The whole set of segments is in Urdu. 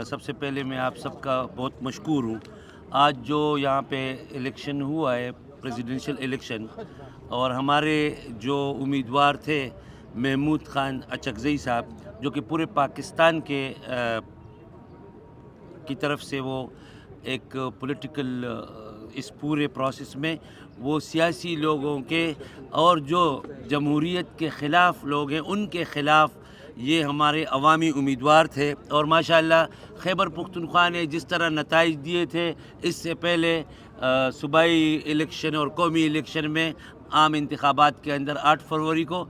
سب سے پہلے میں آپ سب کا بہت مشکور ہوں. آج جو یہاں پہ الیکشن ہوا ہے پریزیڈنشل الیکشن، اور ہمارے جو امیدوار تھے محمود خان اچکزئی صاحب، جو کہ پورے پاکستان کی طرف سے وہ ایک پولیٹیکل اس پورے پروسیس میں وہ سیاسی لوگوں کے اور جو جمہوریت کے خلاف لوگ ہیں ان کے خلاف یہ ہمارے عوامی امیدوار تھے. اور ماشاءاللہ خیبر پختونخوا نے جس طرح نتائج دیے تھے اس سے پہلے صوبائی الیکشن اور قومی الیکشن میں عام انتخابات کے اندر 8 فروری کو،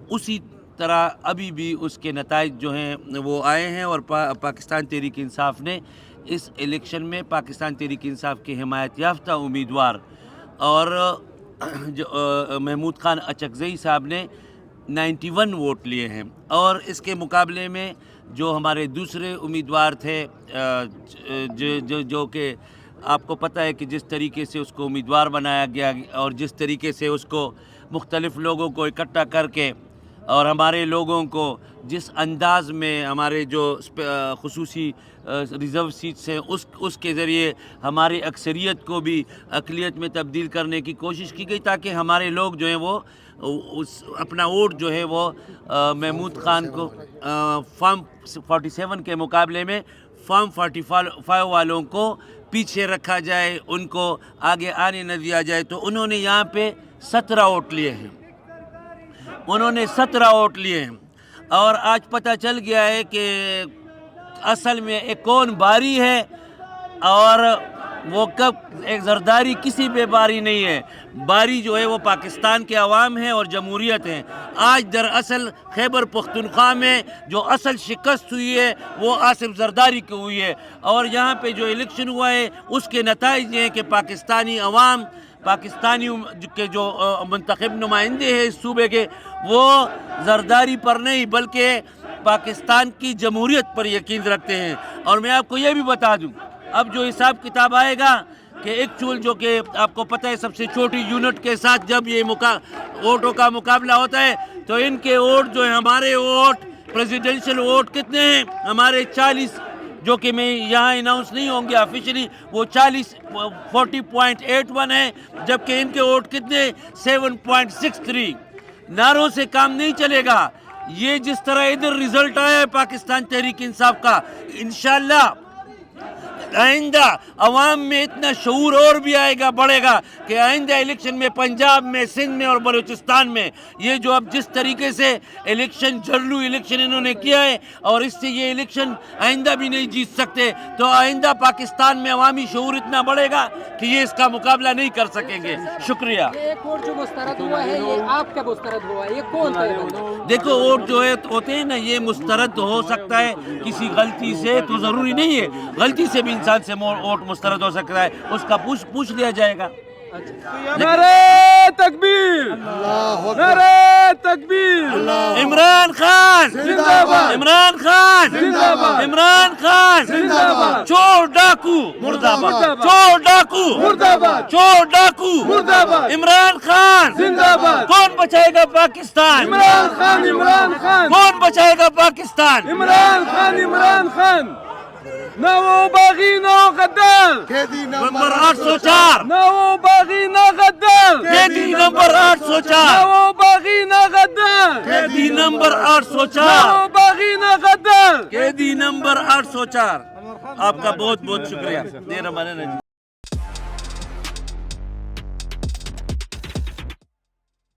اسی طرح ابھی بھی اس کے نتائج جو ہیں وہ آئے ہیں. اور پاکستان تحریک انصاف نے اس الیکشن میں پاکستان تحریک انصاف کے حمایت یافتہ امیدوار اور جو محمود خان اچکزئی صاحب نے 91 ووٹ لیے ہیں. اور اس کے مقابلے میں جو ہمارے دوسرے امیدوار تھے جو کہ آپ کو پتہ ہے کہ جس طریقے سے اس کو امیدوار بنایا گیا اور جس طریقے سے اس کو مختلف لوگوں کو اکٹھا کر کے اور ہمارے لوگوں کو جس انداز میں ہمارے جو خصوصی ریزرو سیٹس ہیں اس کے ذریعے ہماری اکثریت کو بھی اقلیت میں تبدیل کرنے کی کوشش کی گئی، تاکہ ہمارے لوگ جو ہیں وہ اپنا ووٹ جو ہے وہ محمود خان کو فارم 47 کے مقابلے میں فارم 45 والوں کو پیچھے رکھا جائے، ان کو آگے آنے نہ دیا جائے. تو انہوں نے یہاں پہ 17 ووٹ لیے ہیں. اور آج پتہ چل گیا ہے کہ اصل میں ایک کون باری ہے اور وہ کب. ایک زرداری کسی پہ باری نہیں ہے، باری جو ہے وہ پاکستان کے عوام ہے اور جمہوریت ہے. آج دراصل خیبر پختونخوا میں جو اصل شکست ہوئی ہے وہ آصف زرداری کو ہوئی ہے. اور یہاں پہ جو الیکشن ہوا ہے اس کے نتائج یہ ہیں کہ پاکستانی عوام، پاکستانی کے جو منتخب نمائندے ہیں اس صوبے کے، وہ زرداری پر نہیں بلکہ پاکستان کی جمہوریت پر یقین رکھتے ہیں. اور میں آپ کو یہ بھی بتا دوں، اب جو حساب کتاب آئے گا کہ ایکچول جو کہ آپ کو پتہ ہے سب سے چھوٹی یونٹ کے ساتھ جب یہ ووٹوں کا مقابلہ ہوتا ہے تو ان کے ووٹ جو ہیں، ہمارے ووٹ پریزیڈنشل ووٹ کتنے ہیں ہمارے 40، جو کہ میں یہاں اناؤنس نہیں ہوں گے آفیشلی، وہ 40.81 ہے، جبکہ ان کے ووٹ کتنے 7.63. نعروں سے کام نہیں چلے گا. یہ جس طرح ادھر رزلٹ آیا ہے پاکستان تحریک انصاف کا، انشاءاللہ آئندہ عوام میں اتنا شعور اور بھی آئے گا، بڑھے گا کہ آئندہ الیکشن میں پنجاب میں، سندھ میں اور بلوچستان میں یہ جو اب جس طریقے سے الیکشن جھرلو الیکشن انہوں نے کیا ہے اور اس سے یہ الیکشن آئندہ بھی نہیں جیت سکتے، تو آئندہ پاکستان میں عوامی شعور اتنا بڑھے گا کہ یہ اس کا مقابلہ نہیں کر سکیں گے. شکریہ. ایک ووٹ جو مسترد ہوا ہے یہ آپ کا مسترد ہوا ہے، یہ کون ہے؟ دیکھو ووٹ جو ہوتے ہیں نا، یہ مسترد ہو سکتا ہے کسی غلطی سے، تو ضروری نہیں ہے غلطی سے بھی انسان سے ووٹ مسترد ہو سکتا ہے، اس کا پوچھ لیا جائے گا. نعرہ تکبیر، نعرہ تکبیر، عمران خان زندہ باد، عمران خان زندہ باد، عمران خان زندہ باد، چور ڈاکو مرد آباد، چور ڈاکو مرد آباد، چور ڈاکو مرد آباد، عمران خان زندہ باد. کون بچائے گا پاکستان؟ عمران خان، عمران خان، کون بچائے گا پاکستان؟ عمران خان، عمران خان. نہ وہ باغی نہ غدار، نمبر 804 نہ وہ باغی نہ غدار، قیدی نمبر نہ 804 وہ باغی نہ غدار، قیدی نمبر نہ 804 وہ باغی نہ غدار. قیدی نمبر 804. آپ کا بہت بہت شکریہ.